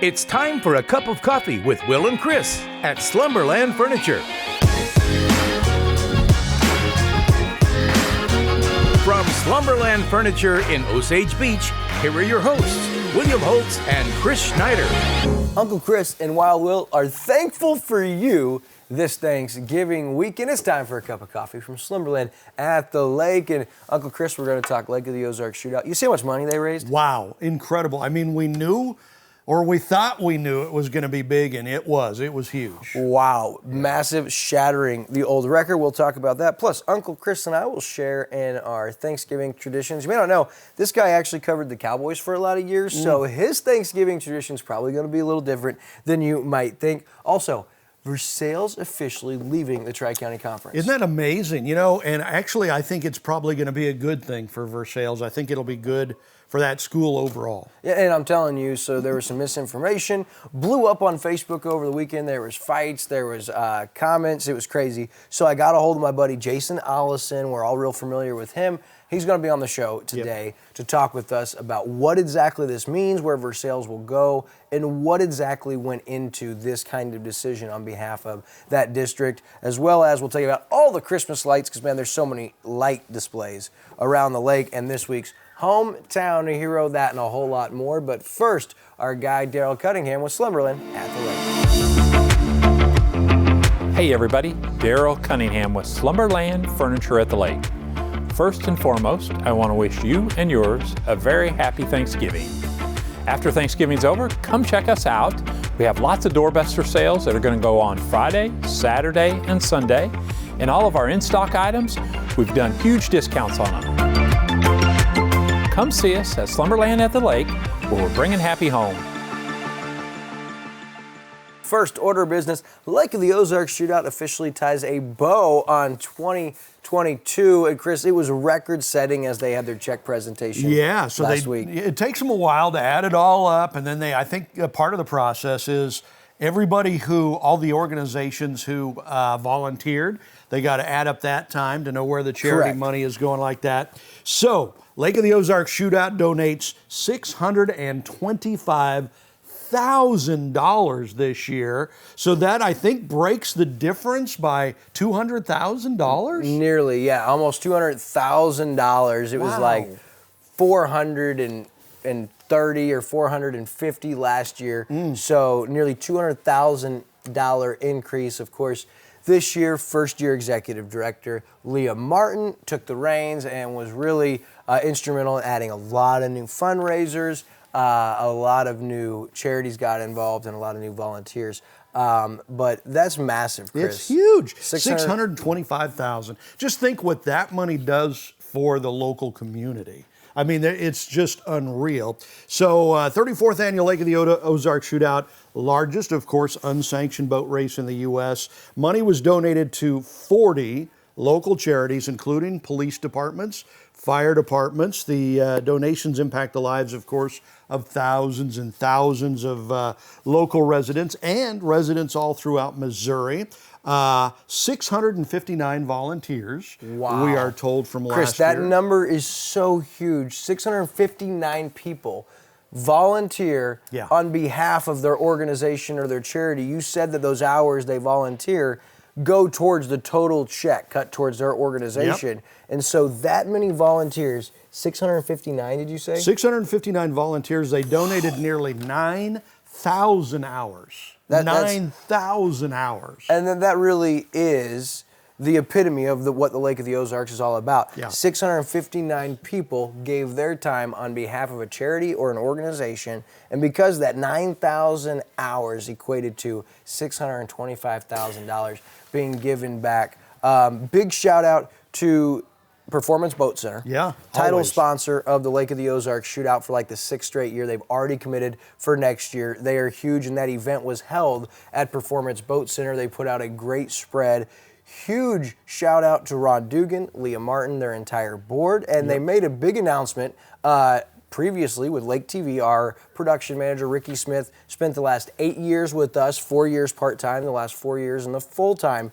It's time for a cup of coffee with Will and Chris at Slumberland Furniture. From Slumberland Furniture in Osage Beach, here are your hosts, William Holtz and Chris Schneider. Uncle Chris and Wild Will are thankful for you this Thanksgiving weekend. It's time for a cup of coffee from Slumberland at the lake. And Uncle Chris, we're going to talk Lake of the Ozarks shootout. You see how much money they raised? Wow, incredible. I mean, we knew, or we thought we knew it was going to be big, and it was. It was huge. Wow, massive, shattering the old record. We'll talk about that. Plus, Uncle Chris and I will share in our Thanksgiving traditions. You may not know, this guy actually covered the Cowboys for a lot of years, so his Thanksgiving tradition is probably going to be a little different than you might think. Also, Versailles officially leaving the Tri-County Conference. Isn't that amazing? You know, and actually I think it's probably going to be a good thing for Versailles. I think it'll be good for that school overall. Yeah, and I'm telling you, so there was some misinformation, blew up on Facebook over the weekend. There was fights, there was comments, it was crazy. So I got a hold of my buddy Jason Allison. We're all real familiar with him. He's going to be on the show today to talk with us about what exactly this means, where Versailles will go, and what exactly went into this kind of decision on behalf of that district, as well as we'll tell you about all the Christmas lights, because, man, there's so many light displays around the lake, and this week's hometown hero, that and a whole lot more. But first, our guy Daryl Cunningham with Slumberland at the lake. Hey everybody, Daryl Cunningham with Slumberland Furniture at the Lake. First and foremost, I want to wish you and yours a very happy Thanksgiving. After Thanksgiving's over, come check us out. We have lots of doorbuster sales that are going to go on Friday, Saturday, and Sunday. And all of our in-stock items, we've done huge discounts on them. Come see us at Slumberland at the Lake, where we're bringing happy home. First order of business, Lake of the Ozarks shootout officially ties a bow on 2022. And Chris, it was record-setting as they had their check presentation last week. It takes them a while to add it all up, and then I think part of the process is all the organizations who volunteered, they got to add up that time to know where the charity money is going like that. So, Lake of the Ozarks shootout donates $625,000 this year. So that, I think, breaks the difference by $200,000? Nearly, yeah, almost $200,000. It was like 430 or 450 last year. So nearly $200,000 increase. Of course, this year, first-year executive director Leah Martin took the reins and was really instrumental in adding a lot of new fundraisers. A lot of new charities got involved and a lot of new volunteers. But that's massive, Chris. It's huge. $625,000. Just think what that money does for the local community. I mean, it's just unreal. So 34th Annual Lake of the Ozarks Shootout, largest, of course, unsanctioned boat race in the U.S. Money was donated to 40 local charities, including police departments, fire departments. The donations impact the lives, of course, of thousands and thousands of local residents and residents all throughout Missouri. 659 volunteers, we are told from last year. Chris, that number is so huge. 659 people volunteer on behalf of their organization or their charity. You said that those hours they volunteer go towards the total check cut towards their organization. And so that many volunteers, 659, did you say? 659 volunteers. They donated nearly 9,000 hours. 9,000 hours. And then that really is the epitome of what the Lake of the Ozarks is all about. 659 people gave their time on behalf of a charity or an organization, and because that 9,000 hours equated to $625,000 being given back. Big shout out to Performance Boat Center. Title sponsor of the Lake of the Ozarks shootout for like the 6th straight year. They've already committed for next year. They are huge, and that event was held at Performance Boat Center. They put out a great spread. Huge shout out to Ron Dugan, Leah Martin, their entire board, and they made a big announcement previously with Lake TV. Our production manager, Ricky Smith, spent the last 8 years with us, 4 years part-time, the last 4 years in the full-time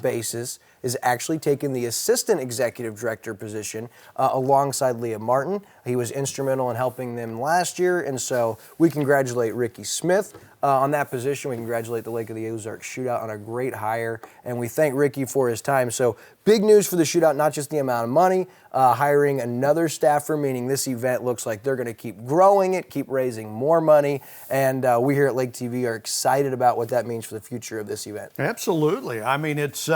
basis, is actually taking the assistant executive director position alongside Leah Martin. He was instrumental in helping them last year, and so we congratulate Ricky Smith on that position. We congratulate the Lake of the Ozarks Shootout on a great hire, and we thank Ricky for his time. So big news for the Shootout, not just the amount of money, hiring another staffer, meaning this event looks like they're going to keep growing it, keep raising more money, and we here at Lake TV are excited about what that means for the future of this event. Absolutely. I mean, it's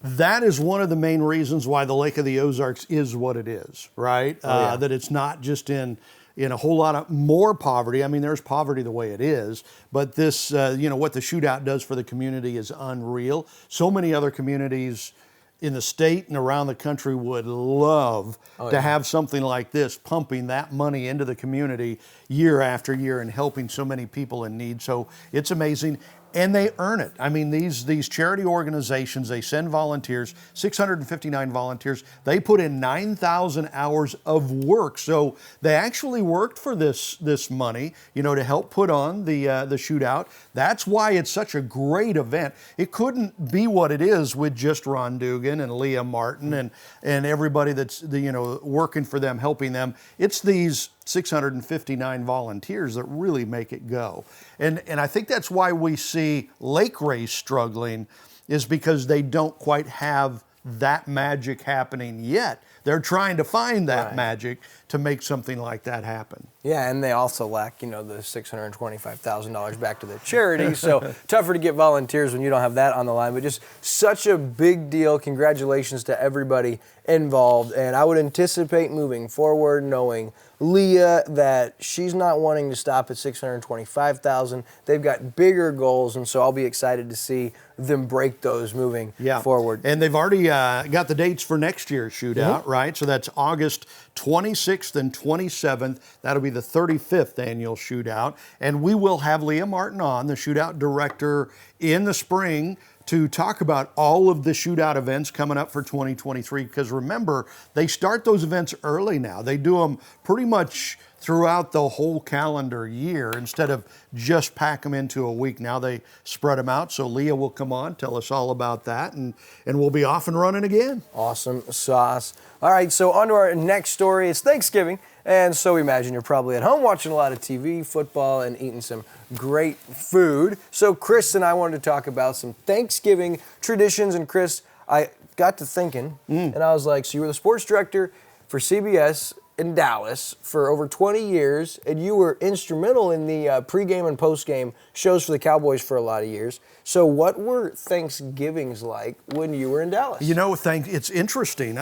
that is one of the main reasons why the Lake of the Ozarks is what it is, right? That it's not just in a whole lot of more poverty. I mean, there's poverty the way it is, but this, what the Shootout does for the community is unreal. So many other communities in the state and around the country would love to have something like this, pumping that money into the community year after year and helping so many people in need. So it's amazing. And they earn it. I mean, these charity organizations, they send volunteers, 659 volunteers. They put in 9,000 hours of work. So they actually worked for this money, to help put on the Shootout. That's why it's such a great event. It couldn't be what it is with just Ron Dugan and Leah Martin and everybody that's working for them, helping them. It's these 659 volunteers that really make it go. And I think that's why we see Lake Race struggling, is because they don't quite have that magic happening yet. They're trying to find that magic to make something like that happen. Yeah, and they also lack, the $625,000 back to the charity, so tougher to get volunteers when you don't have that on the line, but just such a big deal. Congratulations to everybody involved, and I would anticipate moving forward knowing Leah that she's not wanting to stop at $625,000. They've got bigger goals, and so I'll be excited to see them break those moving forward. And they've already got the dates for next year's Shootout, right? So that's August 26th and 27th. That'll be the 35th annual Shootout. And we will have Leah Martin on, the Shootout director, in the spring to talk about all of the Shootout events coming up for 2023. Because remember, they start those events early now. They do them pretty much throughout the whole calendar year instead of just pack them into a week. Now they spread them out. So Leah will come on, tell us all about that, and we'll be off and running again. Awesome sauce. All right, so on to our next story. It's Thanksgiving, and so we imagine you're probably at home watching a lot of TV, football, and eating some great food. So Chris and I wanted to talk about some Thanksgiving traditions, and Chris, I got to thinking, and I was like, so you were the sports director for CBS in Dallas for over 20 years, and you were instrumental in the pregame and postgame shows for the Cowboys for a lot of years. So what were Thanksgivings like when you were in Dallas? It's interesting.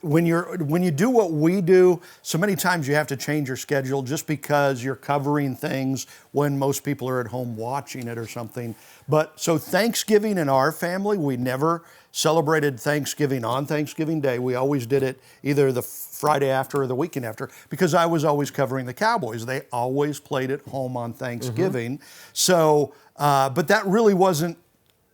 When you do what we do, so many times you have to change your schedule just because you're covering things when most people are at home watching it or something. But so Thanksgiving in our family, we never celebrated Thanksgiving on Thanksgiving Day. We always did it either the Friday after or the weekend after, because I was always covering the Cowboys. They always played at home on Thanksgiving. So, but that really wasn't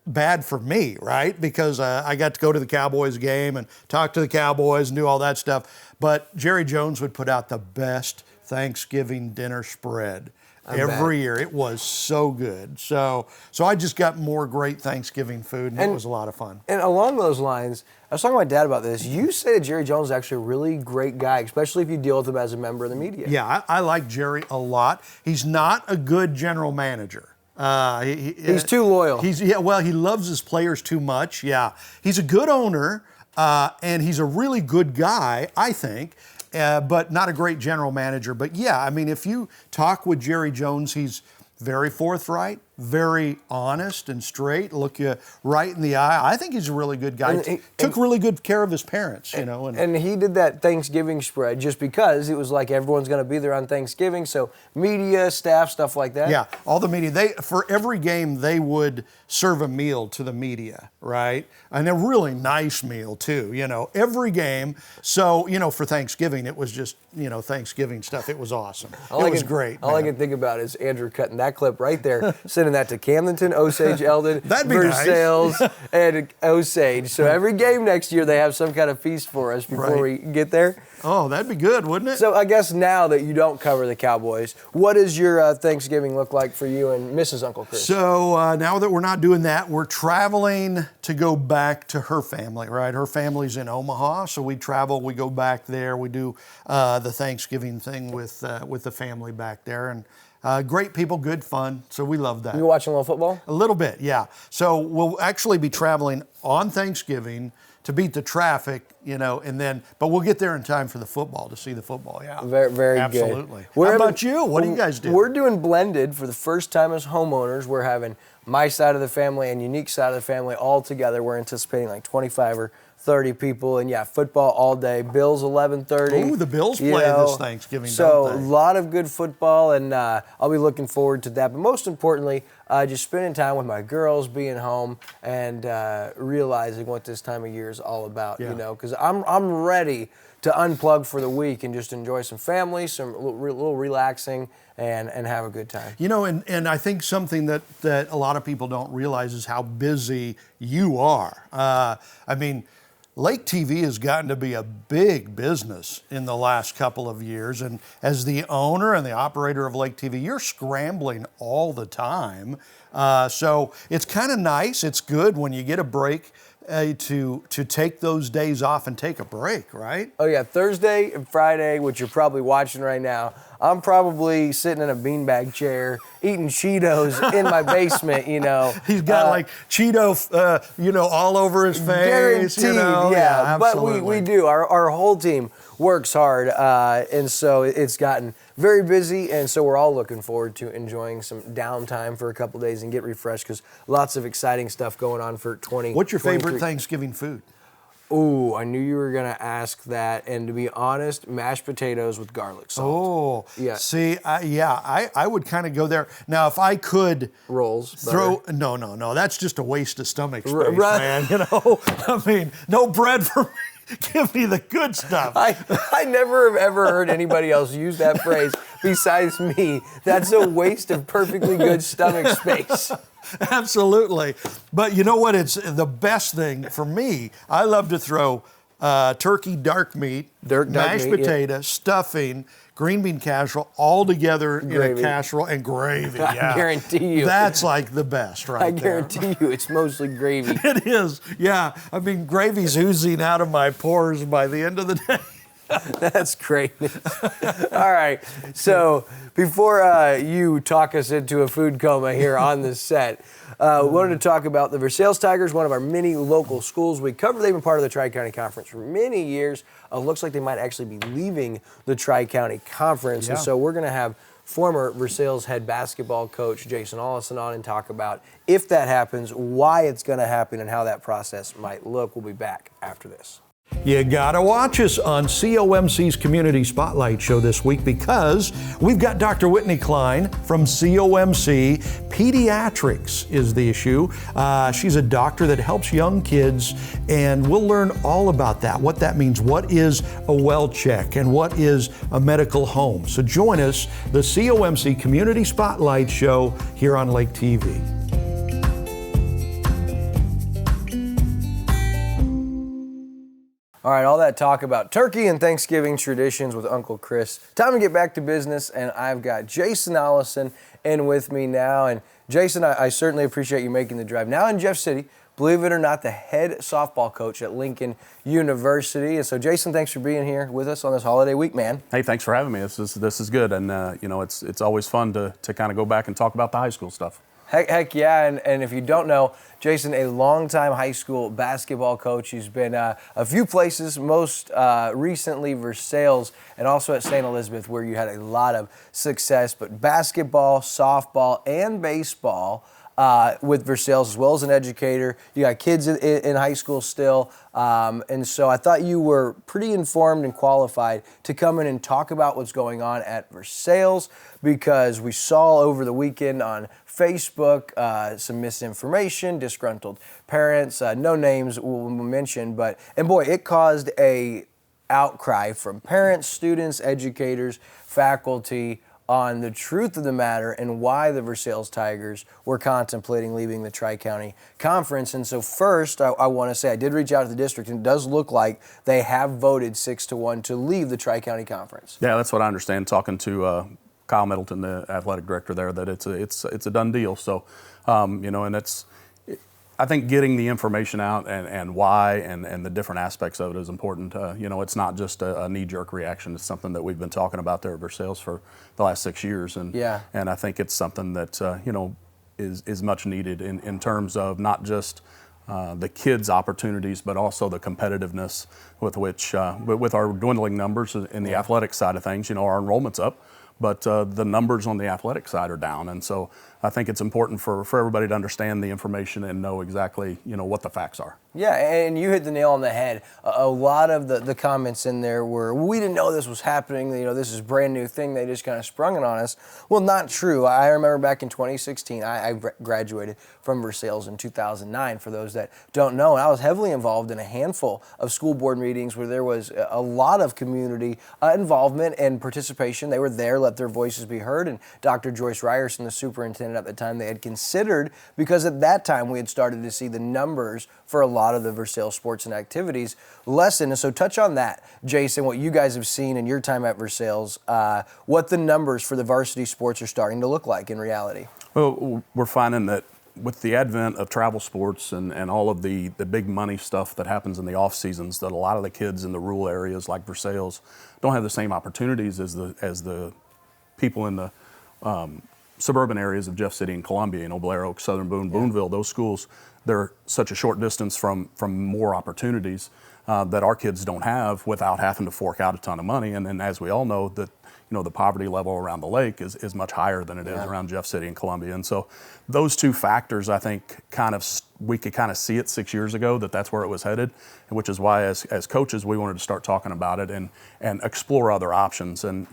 bad for me, right? Because I got to go to the Cowboys game and talk to the Cowboys and do all that stuff. But Jerry Jones would put out the best Thanksgiving dinner spread every year. It was so good. So I just got more great Thanksgiving food, and it was a lot of fun. And along those lines, I was talking to my dad about this. You say that Jerry Jones is actually a really great guy, especially if you deal with him as a member of the media. Yeah, I like Jerry a lot. He's not a good general manager. He's too loyal. He loves his players too much. Yeah, he's a good owner, and he's a really good guy, I think, but not a great general manager. But yeah, I mean, if you talk with Jerry Jones, he's very forthright, very honest and straight, look you right in the eye. I think he's a really good guy. He took really good care of his parents, And he did that Thanksgiving spread just because it was like everyone's going to be there on Thanksgiving, so media, staff, stuff like that. Yeah, all the media. For every game, they would serve a meal to the media, right? And a really nice meal, too, every game. So, for Thanksgiving, it was just, Thanksgiving stuff. It was awesome. It was great. All I can think about is Andrew cutting that clip right there, sending sending that to Camdenton, Osage, Eldon, That'd be Versailles, and Osage. So every game next year, they have some kind of feast for us before we get there. Oh, that'd be good, wouldn't it? So I guess now that you don't cover the Cowboys, what does your Thanksgiving look like for you and Mrs. Uncle Chris? So now that we're not doing that, we're traveling to go back to her family, right? Her family's in Omaha, so we travel, we go back there, we do the Thanksgiving thing with the family back there, and great people, good fun, so we love that. You watching a little football? A little bit, yeah. So we'll actually be traveling on Thanksgiving to beat the traffic, but we'll get there in time for the football, to see the football, yeah. Very, very Absolutely. good. How about you? What do you guys do? We're doing blended for the first time as homeowners. We're having my side of the family and unique side of the family all together. We're anticipating like 25 or 30 people, and football all day. Bills 11:30. Ooh, the Bills play this Thanksgiving, so don't they? a lot of good football, and I'll be looking forward to that. But most importantly, just spending time with my girls, being home, and realizing what this time of year is all about. Because I'm ready to unplug for the week and just enjoy some family, some little relaxing, and have a good time. And I think something that a lot of people don't realize is how busy you are. Lake TV has gotten to be a big business in the last couple of years. And as the owner and the operator of Lake TV, you're scrambling all the time. So it's kind of nice. It's good when you get a break to take those days off and take a break, right? Oh, yeah. Thursday and Friday, which you're probably watching right now, I'm probably sitting in a beanbag chair eating Cheetos in my basement, He's got like Cheeto, all over his face. Guaranteed, yeah. But absolutely. we do. Our whole team works hard, and so it's gotten very busy, and so we're all looking forward to enjoying some downtime for a couple days and get refreshed because lots of exciting stuff going on for 2023. What's your favorite Thanksgiving food? Ooh, I knew you were going to ask that. And to be honest, mashed potatoes with garlic salt. Oh, yeah. See, I would kind of go there. Now, if I could rolls, no, that's just a waste of stomach space, man. No bread for me. Give me the good stuff. I never have ever heard anybody else use that phrase besides me. That's a waste of perfectly good stomach space. Absolutely. But you know what? It's the best thing for me. I love to throw turkey dark meat, mashed potato, stuffing, green bean casserole, all together in a casserole, and gravy. I guarantee you. That's like the best there. I guarantee you it's mostly gravy. It is, yeah. Gravy's oozing out of my pores by the end of the day. That's great. All right. So before you talk us into a food coma here on the set, we wanted to talk about the Versailles Tigers, one of our many local schools we cover. They've been part of the Tri-County Conference for many years. Looks like they might actually be leaving the Tri-County Conference. Yeah. And so we're going to have former Versailles head basketball coach Jason Allison on and talk about if that happens, why it's going to happen, and how that process might look. We'll be back after this. You gotta watch us on COMC's Community Spotlight Show this week because we've got Dr. Whitney Klein from COMC. Pediatrics is the issue. She's a doctor that helps young kids, and we'll learn all about that, what that means, what is a well check, and what is a medical home. So join us, the COMC Community Spotlight Show here on Lake TV. All right, all that talk about turkey and Thanksgiving traditions with Uncle Chris. Time to get back to business, and I've got Jason Allison in with me now. And Jason, I certainly appreciate you making the drive. Now in Jeff City, believe it or not, the head softball coach at Lincoln University. And so, Jason, thanks for being here with us on this holiday week, man. Hey, thanks for having me. This is good, and it's always fun to kind of go back and talk about the high school stuff. Heck yeah, and if you don't know, Jason, a longtime high school basketball coach. He's been a few places, most recently Versailles, and also at St. Elizabeth, where you had a lot of success. But basketball, softball, and baseball with Versailles, as well as an educator. You got kids in high school still. And so I thought you were pretty informed and qualified to come in and talk about what's going on at Versailles, because we saw over the weekend on Facebook some misinformation, disgruntled parents, no names we'll mention, but, and boy, it caused a outcry from parents, students, educators, faculty, on the truth of the matter and why the Versailles Tigers were contemplating leaving the Tri-County Conference. And so first, I want to say I did reach out to the district, and it does look like they have voted 6-1 to leave the Tri-County Conference. Yeah, that's what I understand, talking to Kyle Middleton, the athletic director there, that it's a done deal. So, and I think getting the information out and why and the different aspects of it is important. It's not just a knee-jerk reaction. It's something that we've been talking about there at Versailles for the last 6 years. And I think it's something that, is much needed in terms of not just the kids' opportunities, but also the competitiveness with which, with our dwindling numbers in the athletic side of things, our enrollment's up, but the numbers on the athletic side are down. And so I think it's important for everybody to understand the information and know exactly, what the facts are. Yeah, and you hit the nail on the head. A lot of the comments in there were, we didn't know this was happening, this is a brand new thing, they just kind of sprung it on us. Well, not true. I remember back in 2016, I graduated from Versailles in 2009, for those that don't know, and I was heavily involved in a handful of school board meetings where there was a lot of community involvement and participation. They were there, let their voices be heard, and Dr. Joyce Ryerson, the superintendent at the time, they had considered, because at that time we had started to see the numbers for a lot of the Versailles sports and activities lessen. And so touch on that, Jason, what you guys have seen in your time at Versailles, what the numbers for the varsity sports are starting to look like in reality. Well, we're finding that with the advent of travel sports and all of the big money stuff that happens in the off seasons, that a lot of the kids in the rural areas like Versailles don't have the same opportunities as the people in the suburban areas of Jeff City and Columbia, Blair Oak, Southern Boone, Booneville. Those schools, they're such a short distance from more opportunities that our kids don't have without having to fork out a ton of money. And then, as we all know, that the poverty level around the lake is much higher than it is around Jeff City and Columbia. And so those two factors, I think, we could kind of see it 6 years ago that's where it was headed, which is why as coaches we wanted to start talking about it and explore other options. And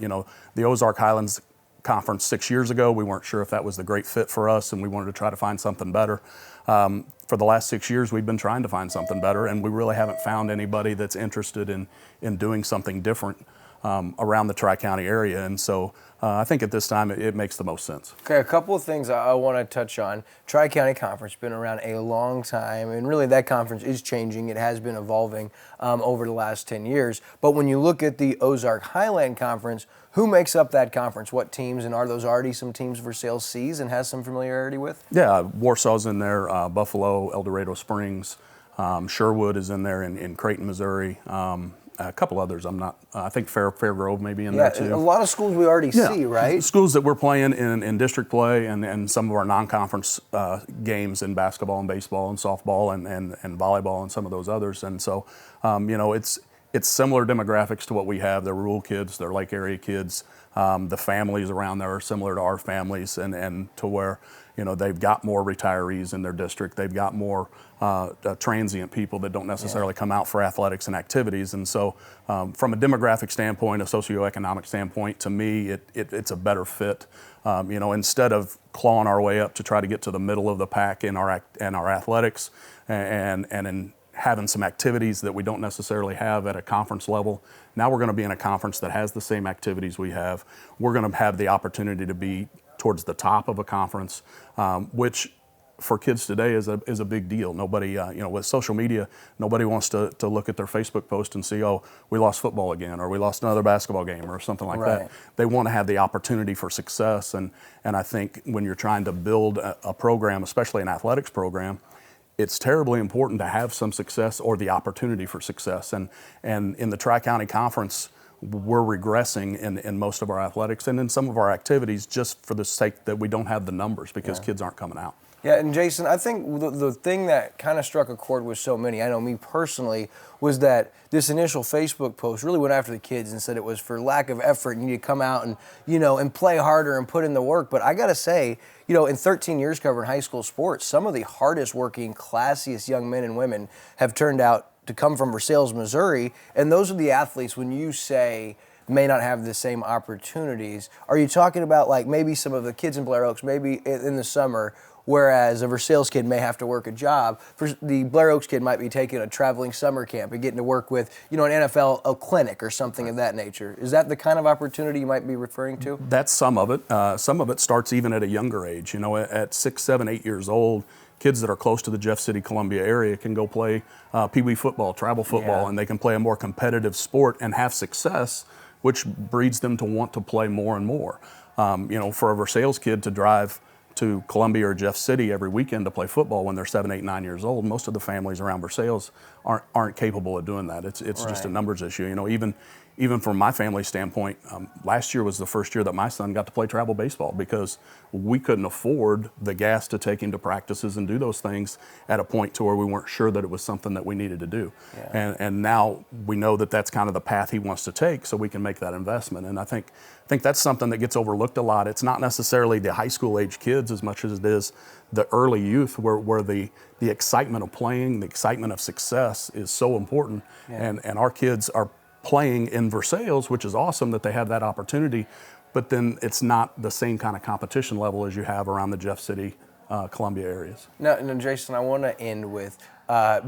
the Ozark Highlands Conference 6 years ago, we weren't sure if that was the great fit for us, and we wanted to try to find something better. For the last 6 years, we've been trying to find something better, and we really haven't found anybody that's interested in doing something different around the Tri-County area. And so I think at this time it makes the most sense. Okay, a couple of things I want to touch on. Tri-County Conference been around a long time, and really that conference is changing. It has been evolving over the last 10 years. But when you look at the Ozark Highland Conference, who makes up that conference? What teams, and are those already some teams Versailles sees and has some familiarity with? Yeah, Warsaw's in there, Buffalo, El Dorado Springs, Sherwood is in there in Creighton, Missouri. A couple others, I think Fairgrove may be in there too. A lot of schools we already see, right? Schools that we're playing in district play and some of our non-conference games in basketball and baseball and softball and volleyball and some of those others. And so, it's similar demographics to what we have. They're rural kids, they're lake area kids. The families around there are similar to our families, and to where they've got more retirees in their district. They've got more transient people that don't necessarily come out for athletics and activities. And so from a demographic standpoint, a socioeconomic standpoint, to me, it's a better fit. Instead of clawing our way up to try to get to the middle of the pack in our athletics and in having some activities that we don't necessarily have at a conference level. Now we're going to be in a conference that has the same activities we have. We're going to have the opportunity to be towards the top of a conference, which for kids today is a big deal. Nobody, with social media, nobody wants to look at their Facebook post and see, oh, we lost football again, or we lost another basketball game, or something like that. They want to have the opportunity for success, and I think when you're trying to build a program, especially an athletics program, it's terribly important to have some success or the opportunity for success. And in the Tri-County Conference, we're regressing in most of our athletics and in some of our activities just for the sake that we don't have the numbers because kids aren't coming out. Yeah, and Jason, I think the thing that kind of struck a chord with so many, I know me personally, was that this initial Facebook post really went after the kids and said it was for lack of effort. You need to come out and, and play harder and put in the work. But I got to say, in 13 years covering high school sports, some of the hardest working, classiest young men and women have turned out to come from Versailles, Missouri. And those are the athletes, when you say may not have the same opportunities. Are you talking about like maybe some of the kids in Blair Oaks, maybe in the summer, whereas a Versailles kid may have to work a job, the Blair Oaks kid might be taking a traveling summer camp and getting to work with, an NFL clinic or something of that nature. Is that the kind of opportunity you might be referring to? That's some of it. Some of it starts even at a younger age. At 6, 7, 8 years old, kids that are close to the Jeff City, Columbia area can go play Pee Wee football, travel football, and they can play a more competitive sport and have success, which breeds them to want to play more and more. For a Versailles kid to drive to Columbia or Jeff City every weekend to play football when they're 7, 8, 9 years old, most of the families around Versailles aren't capable of doing that. It's just a numbers issue. Even from my family standpoint, last year was the first year that my son got to play travel baseball because we couldn't afford the gas to take him to practices and do those things at a point to where we weren't sure that it was something that we needed to do. Yeah. And now we know that that's kind of the path he wants to take, so we can make that investment. And I think that's something that gets overlooked a lot. It's not necessarily the high school age kids as much as it is the early youth where the excitement of playing, the excitement of success is so important. Yeah. And our kids are playing in Versailles, which is awesome that they have that opportunity, but then it's not the same kind of competition level as you have around the Jeff City, Columbia areas. Now, Jason, I want to end with,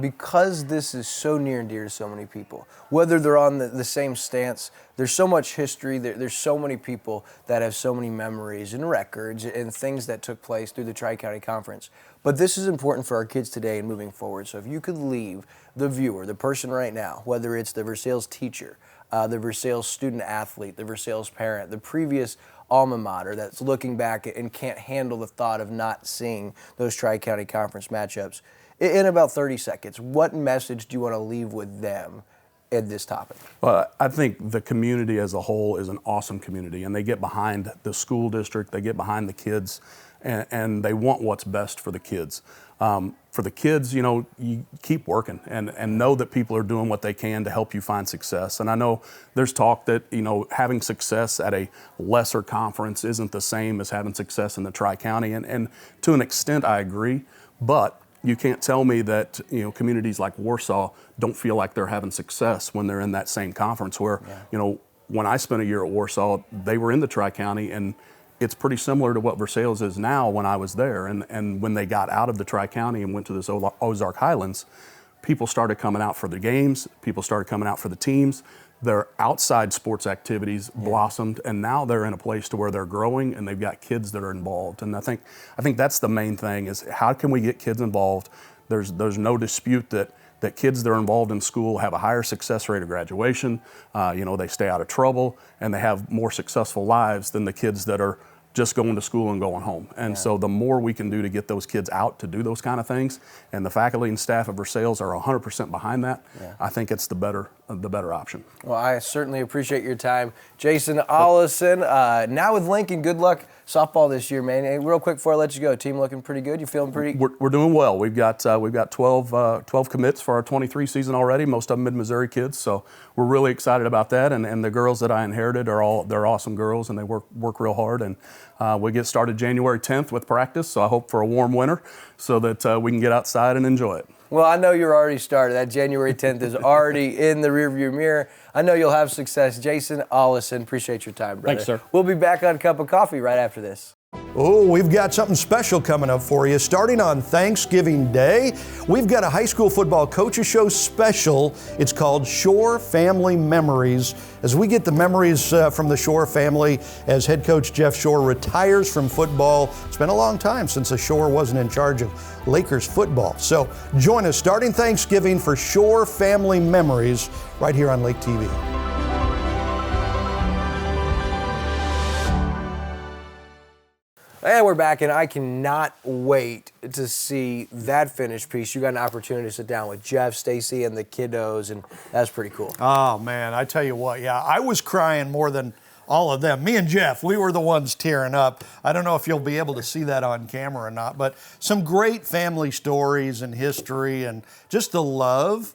because this is so near and dear to so many people, whether they're on the same stance, there's so much history, there's so many people that have so many memories and records and things that took place through the Tri-County Conference. But this is important for our kids today and moving forward. So if you could leave the viewer, the person right now, whether it's the Versailles teacher, the Versailles student athlete, the Versailles parent, the previous alma mater that's looking back and can't handle the thought of not seeing those Tri-County Conference matchups, in about 30 seconds, what message do you want to leave with them at this topic? Well, I think the community as a whole is an awesome community, and they get behind the school district, they get behind the kids, and they want what's best for the kids. For the kids, you keep working and know that people are doing what they can to help you find success. And I know there's talk that, having success at a lesser conference isn't the same as having success in the Tri-County. And to an extent, I agree. But you can't tell me that, communities like Warsaw don't feel like they're having success when they're in that same conference where, when I spent a year at Warsaw, they were in the Tri-County, and it's pretty similar to what Versailles is now when I was there. And when they got out of the Tri-County and went to this Ozark Highlands, people started coming out for the games, people started coming out for the teams. Their outside sports activities blossomed, and now they're in a place to where they're growing and they've got kids that are involved. And I think that's the main thing is how can we get kids involved? There's no dispute that kids that are involved in school have a higher success rate of graduation. They stay out of trouble and they have more successful lives than the kids that are just going to school and going home. And so the more we can do to get those kids out to do those kind of things, and the faculty and staff of Versailles are 100% behind that, I think it's the better option. Well, I certainly appreciate your time. Jason Allison, now with Lincoln, good luck softball this year, man. And real quick before I let you go, team looking pretty good? You feeling pretty? We're doing well. We've got 12 commits for our 23 season already, most of them mid-Missouri kids, so we're really excited about that. And the girls that I inherited they're awesome girls, and they work real hard. And we get started January 10th with practice, so I hope for a warm winter so that we can get outside and enjoy it. Well, I know you're already started. That January 10th is already in the rearview mirror. I know you'll have success. Jason Allison, appreciate your time, brother. Thanks, sir. We'll be back on Cup of Coffee right after this. Oh, we've got something special coming up for you. Starting on Thanksgiving Day, we've got a high school football coaches show special. It's called Shore Family Memories. As we get the memories from the Shore family as head coach Jeff Shore retires from football. It's been a long time since the Shore wasn't in charge of Lakers football. So join us starting Thanksgiving for Shore Family Memories right here on Lake TV. And we're back, and I cannot wait to see that finished piece. You got an opportunity to sit down with Jeff, Stacy, and the kiddos, and that's pretty cool. Oh, man, I tell you what, I was crying more than all of them. Me and Jeff, we were the ones tearing up. I don't know if you'll be able to see that on camera or not, but some great family stories and history, and just the love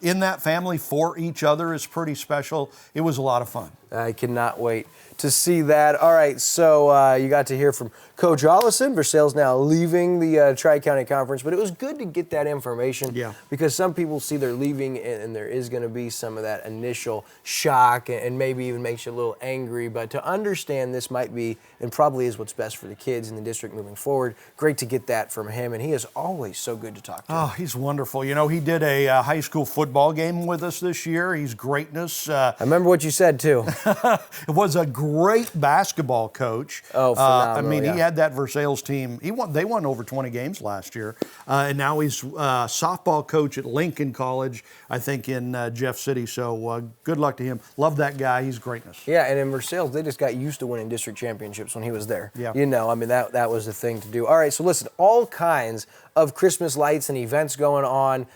in that family for each other is pretty special. It was a lot of fun. I cannot wait to see that. All right, so you got to hear from Coach Ollison. Versailles now leaving the Tri-County Conference, but it was good to get that information because some people see they're leaving and there is going to be some of that initial shock and maybe even makes you a little angry. But to understand this might be and probably is what's best for the kids in the district moving forward. Great to get that from him, and he is always so good to talk to. Oh, he's wonderful. You know, he did a high school football game with us this year. He's greatness. I remember what you said, too. It was a great basketball coach. Oh, phenomenal. I mean, he had that Versailles team. They won over 20 games last year. And now he's softball coach at Lincoln College, I think, in Jeff City. So good luck to him. Love that guy. He's greatness. Yeah, and in Versailles, they just got used to winning district championships when he was there. Yeah. You know, I mean, that was the thing to do. All right, so listen, all kinds of Christmas lights and events going on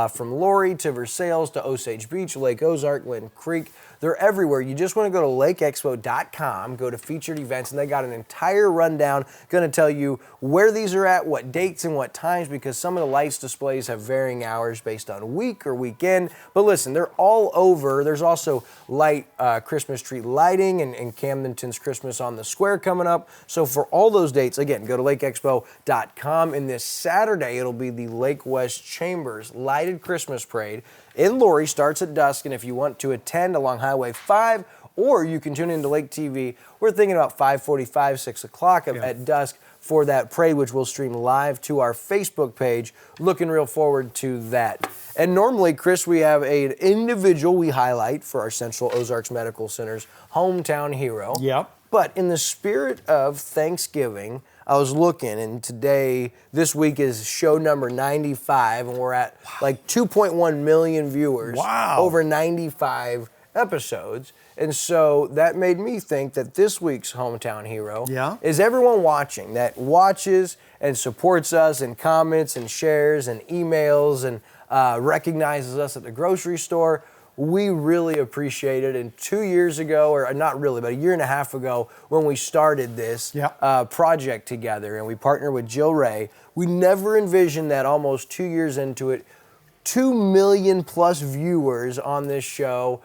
from Lori to Versailles to Osage Beach, Lake Ozark, Lynn Creek. They're everywhere. You just want to go to lakeexpo.com, go to featured events, and they got an entire rundown going to tell you where these are at, what dates and what times, because some of the lights displays have varying hours based on week or weekend. But listen, they're all over. There's also light Christmas tree lighting and Camdenton's Christmas on the Square coming up. So for all those dates, again, go to lakeexpo.com. And this Saturday, it'll be the Lake West Chambers Lighted Christmas Parade in Lori, starts at dusk, and if you want to attend along Highway 5, or you can tune into Lake TV, we're thinking about 5:45, 6 o'clock at dusk for that parade, which will stream live to our Facebook page. Looking real forward to that. And normally, Chris, we have an individual we highlight for our Central Ozarks Medical Center's hometown hero. Yep. But in the spirit of Thanksgiving, I was looking, and this week is show number 95, and we're at like 2.1 million viewers. Wow. Over 95 episodes. And so that made me think that this week's hometown hero is everyone watching that watches and supports us and comments and shares and emails and recognizes us at the grocery store. We really appreciate it. And 2 years ago, or not really, but a year and a half ago, when we started this project together and we partnered with Jill Ray, we never envisioned that almost 2 years into it, 2 million plus viewers on this show.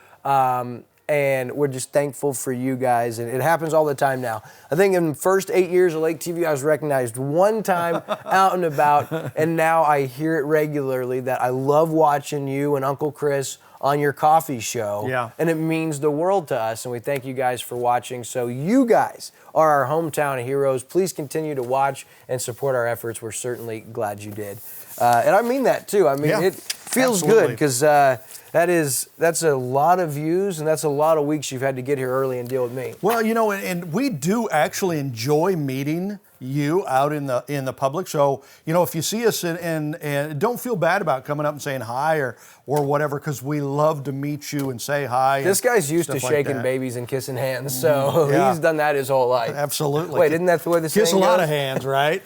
And we're just thankful for you guys. And it happens all the time now. I think in the first 8 years of Lake TV, I was recognized one time out and about. And now I hear it regularly that I love watching you and Uncle Chris on your coffee show. Yeah. And it means the world to us. And we thank you guys for watching. So you guys are our hometown heroes. Please continue to watch and support our efforts. We're certainly glad you did. And I mean that too. I mean, it feels good because that's a lot of views and that's a lot of weeks you've had to get here early and deal with me. Well, you know, and we do actually enjoy meeting you out in the public. So, you know, if you see us and don't feel bad about coming up and saying hi or whatever, because we love to meet you and say hi. This guy's used to shaking babies and kissing hands, so he's done that his whole life. Absolutely. Wait, isn't that the way this Kiss thing a lot goes? of hands, right?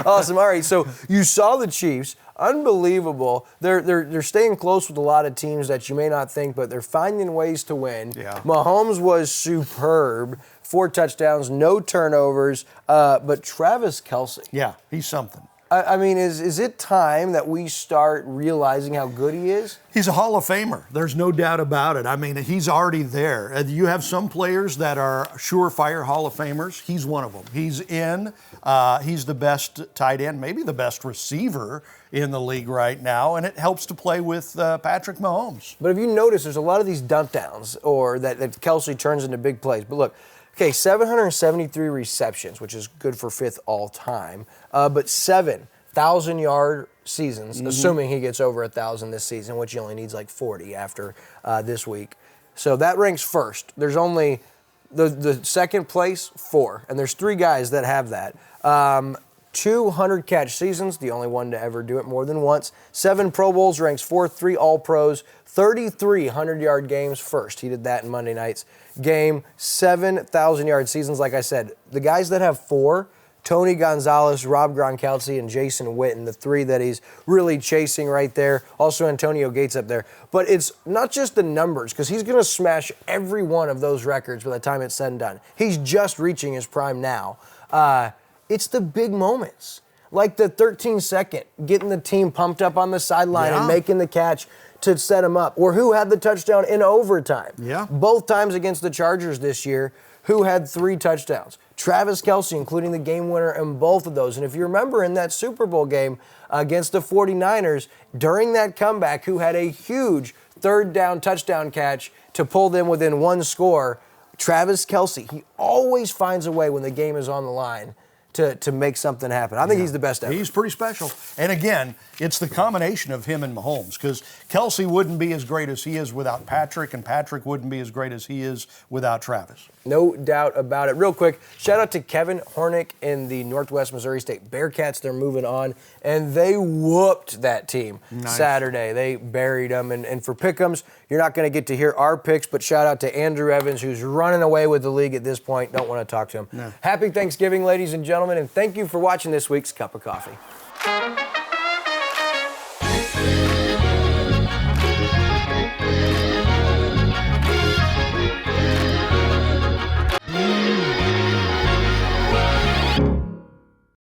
Awesome. All right, so you saw the Chiefs. Unbelievable. They're staying close with a lot of teams that you may not think, but they're finding ways to win. Yeah. Mahomes was superb. 4 touchdowns, no turnovers. But Travis Kelce. Yeah, he's something. I mean, is it time that we start realizing how good he is? He's a Hall of Famer. There's no doubt about it. I mean, he's already there. You have some players that are surefire Hall of Famers. He's one of them. He's in. He's the best tight end, maybe the best receiver in the league right now, and it helps to play with Patrick Mahomes. But if you notice, there's a lot of these dump downs or that Kelce turns into big plays. But look, okay, 773 receptions, which is good for 5th all time, but 7,000-yard seasons, assuming he gets over 1,000 this season, which he only needs like 40 after this week. So that ranks first. There's only the second place, 4, and there's 3 guys that have that. 200 catch seasons, the only one to ever do it more than once. 7 Pro Bowls, ranks 4th, 3 All-Pros, 33 100-yard games, first. He did that in Monday night's game. 7,000-yard seasons, like I said. The guys that have 4, Tony Gonzalez, Rob Gronkowski, and Jason Witten, the 3 that he's really chasing right there. Also Antonio Gates up there. But it's not just the numbers, because he's going to smash every one of those records by the time it's said and done. He's just reaching his prime now. It's the big moments, like the 13-second, getting the team pumped up on the sideline and making the catch to set him up, or who had the touchdown in overtime. Yeah. Both times against the Chargers this year, who had 3 touchdowns? Travis Kelce, including the game winner in both of those. And if you remember in that Super Bowl game against the 49ers, during that comeback, who had a huge third down touchdown catch to pull them within 1 score, Travis Kelce. He always finds a way when the game is on the line to make something happen. I think he's the best ever. He's pretty special. And again, it's the combination of him and Mahomes, because Kelce wouldn't be as great as he is without Patrick, and Patrick wouldn't be as great as he is without Travis. No doubt about it. Real quick, shout out to Kevin Hornick in the Northwest Missouri State Bearcats. They're moving on, and they whooped that team Saturday. They buried them. And for pick'ems, you're not going to get to hear our picks, but shout out to Andrew Evans, who's running away with the league at this point. Don't want to talk to him. No. Happy Thanksgiving, ladies and gentlemen, and thank you for watching this week's Cup of Coffee.